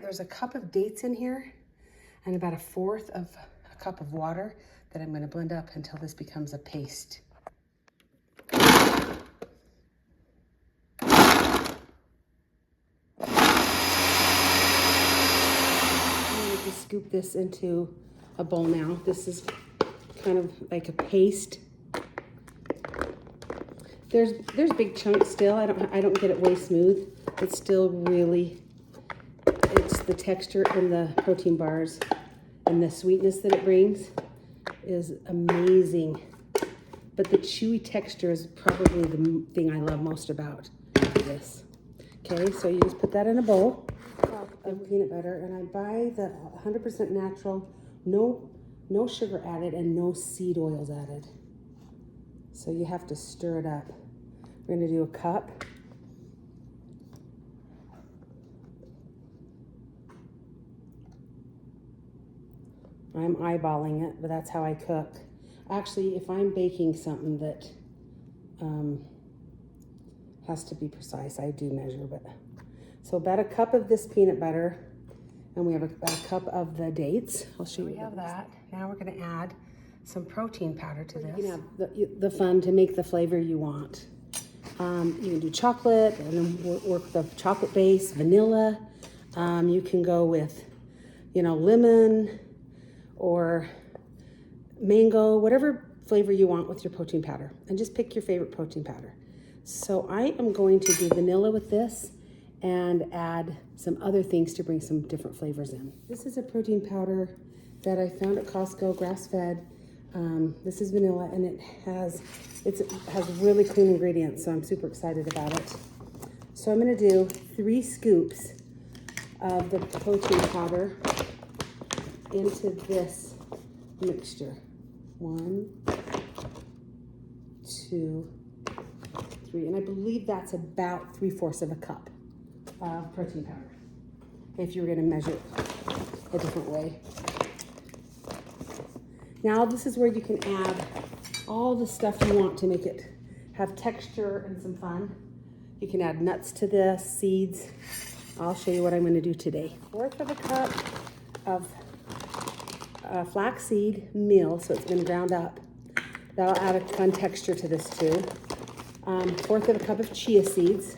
there's a cup of dates in here and about 1/4 of a cup of water that I'm gonna blend up until this becomes a paste. Scoop this into a bowl now. This is kind of like a paste. There's big chunks still. I don't get it way smooth. It's still really, it's the texture in the protein bars and the sweetness that it brings is amazing. But the chewy texture is probably the thing I love most about this. Okay, so you just put that in a bowl of peanut butter, and I buy the 100% natural, no sugar added and no seed oils added. So you have to stir it up. We're gonna do a cup. I'm eyeballing it, but that's how I cook. Actually, if I'm baking something that has to be precise, I do measure, but. So about a cup of this peanut butter, and we have a cup of the dates. I'll show you. We have that. Now we're going to add some protein powder to this. You can have the fun to make the flavor you want. You can do chocolate, and then work with a chocolate base, vanilla. You can go with, lemon or mango, whatever flavor you want with your protein powder, and just pick your favorite protein powder. So I am going to do vanilla with this and add some other things to bring some different flavors in. This is a protein powder that I found at Costco, grass-fed. This is vanilla, and it has really clean ingredients, so I'm super excited about it. So I'm gonna do 3 scoops of the protein powder into this mixture. 1, 2, 3, and I believe that's about 3/4 of a cup of protein powder, if you were going to measure it a different way. Now this is where you can add all the stuff you want to make it have texture and some fun. You can add nuts to this, seeds. I'll show you what I'm going to do today. 1/4 of a cup of flaxseed meal, so it's been ground up. That'll add a fun texture to this too. 1/4 of a cup of chia seeds.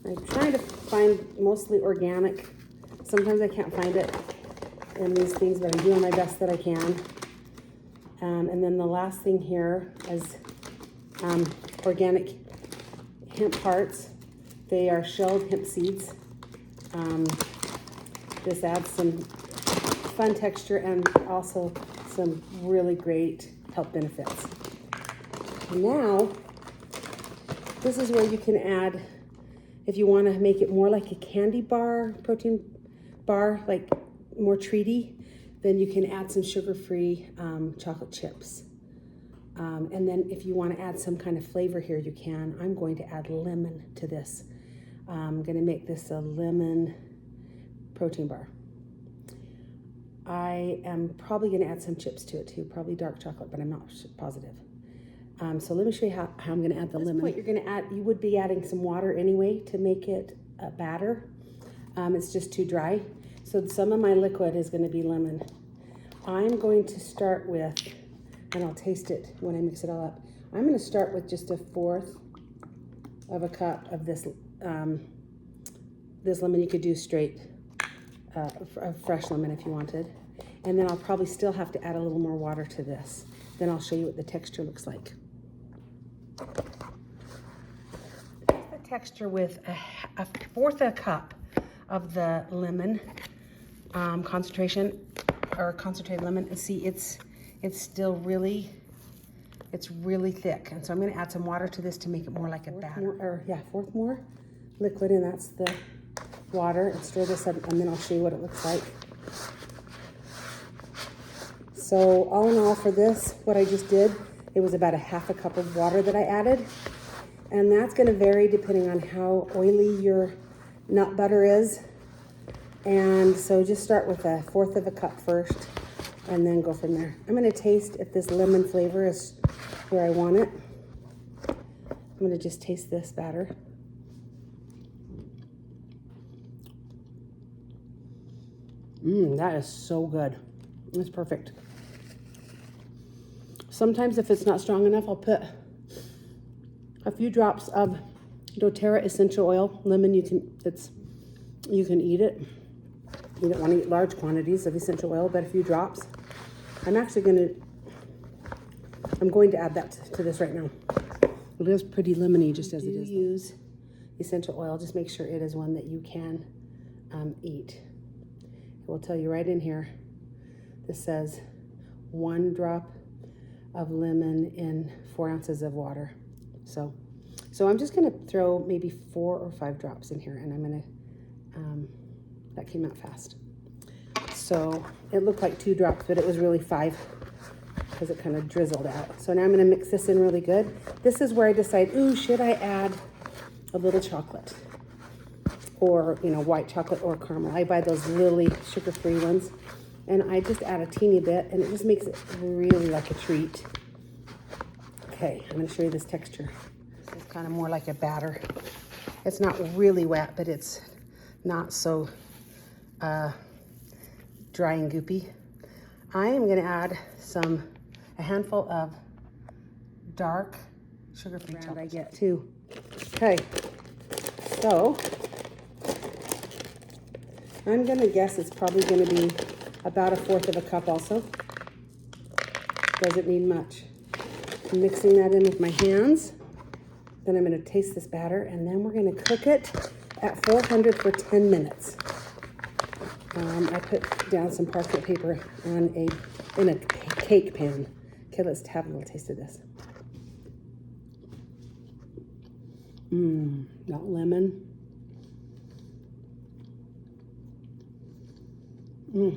I'm trying to find mostly organic. Sometimes I can't find it in these things, but I'm doing my best that I can. And then the last thing here is organic hemp hearts. They are shelled hemp seeds. This adds some fun texture and also some really great health benefits. Now, this is where you can add, if you want to make it more like a candy bar, protein bar, like more treaty, then you can add some sugar-free chocolate chips. And then if you want to add some kind of flavor here, you can. I'm going to add lemon to this. I'm going to make this a lemon protein bar. I am probably going to add some chips to it too, probably dark chocolate, but I'm not positive. So let me show you how I'm going to add the lemon. What you're going to add, you would be adding some water anyway to make it a batter. It's just too dry. So some of my liquid is going to be lemon. I'm going to start with, and I'll taste it when I mix it all up. I'm going to start with just 1/4 of a cup of this this lemon. You could do straight, fresh lemon if you wanted. And then I'll probably still have to add a little more water to this. Then I'll show you what the texture looks like. The texture with a 1/4 a cup of the lemon concentration, or concentrated lemon. And see, it's still really, it's really thick. And so I'm going to add some water to this to make it more like a batter. 1/4 more liquid, and that's the water. And stir this up, and then I'll show you what it looks like. So all in all for this, what I just did, it was about 1/2 a cup of water that I added. And that's going to vary depending on how oily your nut butter is. And so just start with 1/4 of a cup first and then go from there. I'm going to taste if this lemon flavor is where I want it. I'm going to just taste this batter. That is so good. It's perfect. Sometimes if it's not strong enough, I'll put a few drops of doTERRA essential oil. Lemon, you can eat it. You don't want to eat large quantities of essential oil, but a few drops. I'm going to add that to this right now. It is pretty lemony just as it is. Use essential oil, just make sure it is one that you can eat. It will tell you right in here. This says 1 drop of lemon in 4 ounces of water. So I'm just gonna throw maybe 4 or 5 drops in here, and I'm gonna, that came out fast. So it looked like 2 drops, but it was really 5 because it kind of drizzled out. So now I'm gonna mix this in really good. This is where I decide, ooh, should I add a little chocolate? Or, you know, white chocolate or caramel. I buy those Lily sugar-free ones. And I just add a teeny bit, and it just makes it really like a treat. Okay, I'm gonna show you this texture. This is kind of more like a batter. It's not really wet, but it's not so dry and goopy. I am gonna add a handful of dark sugar-free chocolate. I get too. Okay, so I'm gonna guess it's probably gonna be about 1/4 of a cup also. Doesn't need much. I'm mixing that in with my hands. Then I'm gonna taste this batter, and then we're gonna cook it at 400 for 10 minutes. I put down some parchment paper in a cake pan. Okay, let's have a little taste of this. That lemon.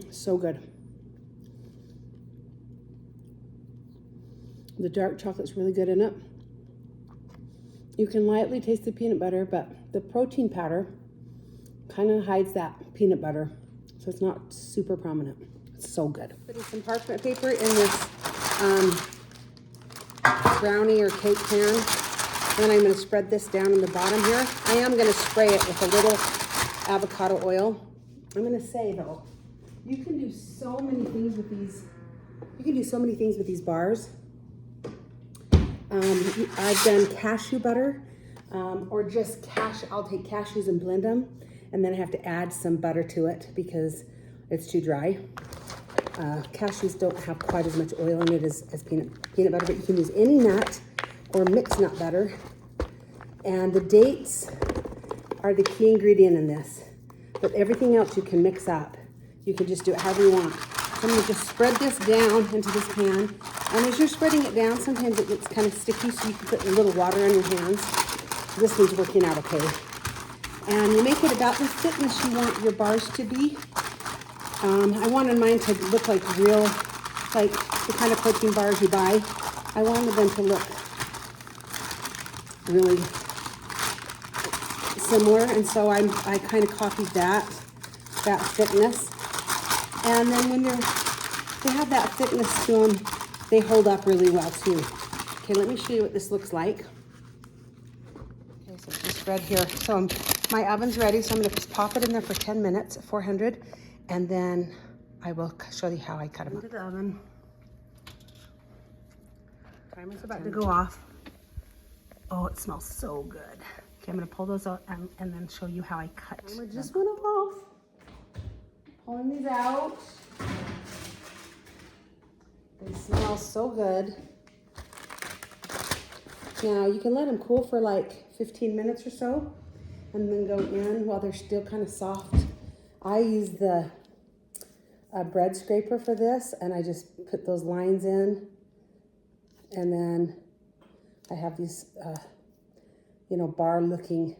So good. The dark chocolate's really good in it. You can lightly taste the peanut butter, but the protein powder kind of hides that peanut butter, so it's not super prominent. It's so good. Putting some parchment paper in this brownie or cake pan, and then I'm going to spread this down in the bottom here. I am going to spray it with a little avocado oil. I'm going to say though, you can do so many things with these. You can do so many things with these bars. I've done cashew butter, or just I'll take cashews and blend them, and then I have to add some butter to it because it's too dry. Cashews don't have quite as much oil in it as peanut butter, but you can use any nut or mixed nut butter. And the dates are the key ingredient in this, but everything else you can mix up. You can just do it however you want. So I'm gonna just spread this down into this pan. And as you're spreading it down, sometimes it gets kind of sticky, so you can put a little water on your hands. This one's working out okay. And you make it about the thickness you want your bars to be. I wanted mine to look like real, like the kind of protein bars you buy. I wanted them to look really similar, and so I kind of copied that thickness. And then when they have that thickness to them, they hold up really well too. Okay, let me show you what this looks like. Okay, so it's just spread here. So my oven's ready, so I'm gonna just pop it in there for 10 minutes at 400, and then I will show you how I cut them into the oven. Timer's about to go off. Oh, it smells so good. Okay, I'm gonna pull those out and then show you how I cut. Timer just went off. Pulling these out. They smell so good. Now you can let them cool for like 15 minutes or so, and then go in while they're still kind of soft. I use the bread scraper for this, and I just put those lines in, and then I have these, bar-looking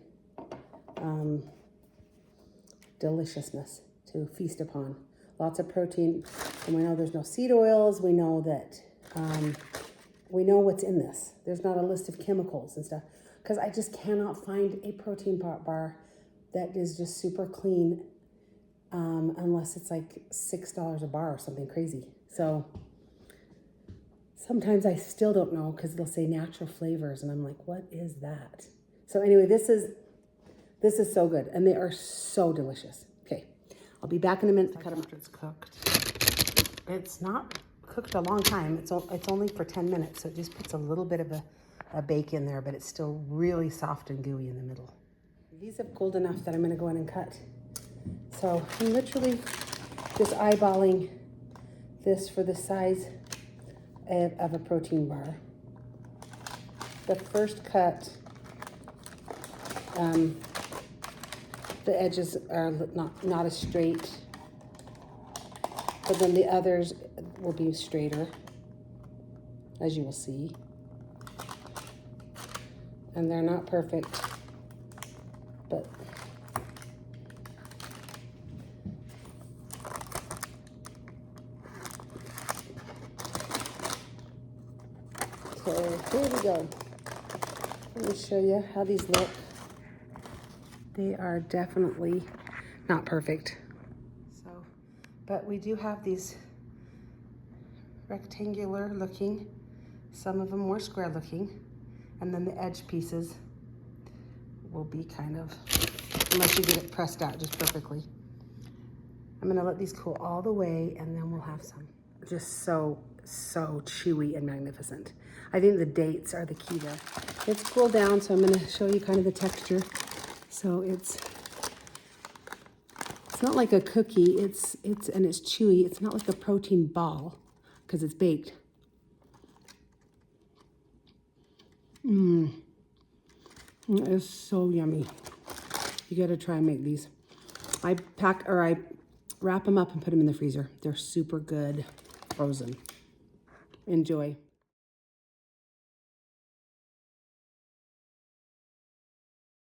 deliciousness to feast upon. Lots of protein, and we know there's no seed oils. We know that, we know what's in this. There's not a list of chemicals and stuff, because I just cannot find a protein bar that is just super clean, unless it's like $6 a bar or something crazy. So sometimes I still don't know, because they'll say natural flavors, and I'm like, what is that? So anyway, this is so good, and they are so delicious. Okay, I'll be back in a minute to cut them after it's cooked. It's not cooked a long time. It's only for 10 minutes, so it just puts a little bit of a bake in there, but it's still really soft and gooey in the middle. These have cooled enough that I'm gonna go in and cut. So I'm literally just eyeballing this for the size of a protein bar. The first cut, the edges are not as straight, but then the others will be straighter, as you will see. And they're not perfect, but so here we go. Let me show you how these look. They are definitely not perfect. So, but we do have these rectangular looking, some of them more square looking, and then the edge pieces will be kind of, unless you get it pressed out just perfectly. I'm gonna let these cool all the way, and then we'll have some. Just so chewy and magnificent. I think the dates are the key there. It's cooled down, so I'm gonna show you kind of the texture. So it's not like a cookie, it's chewy. It's not like a protein ball because it's baked. It is so yummy. You gotta try and make these. I wrap them up and put them in the freezer. They're super good frozen. Enjoy.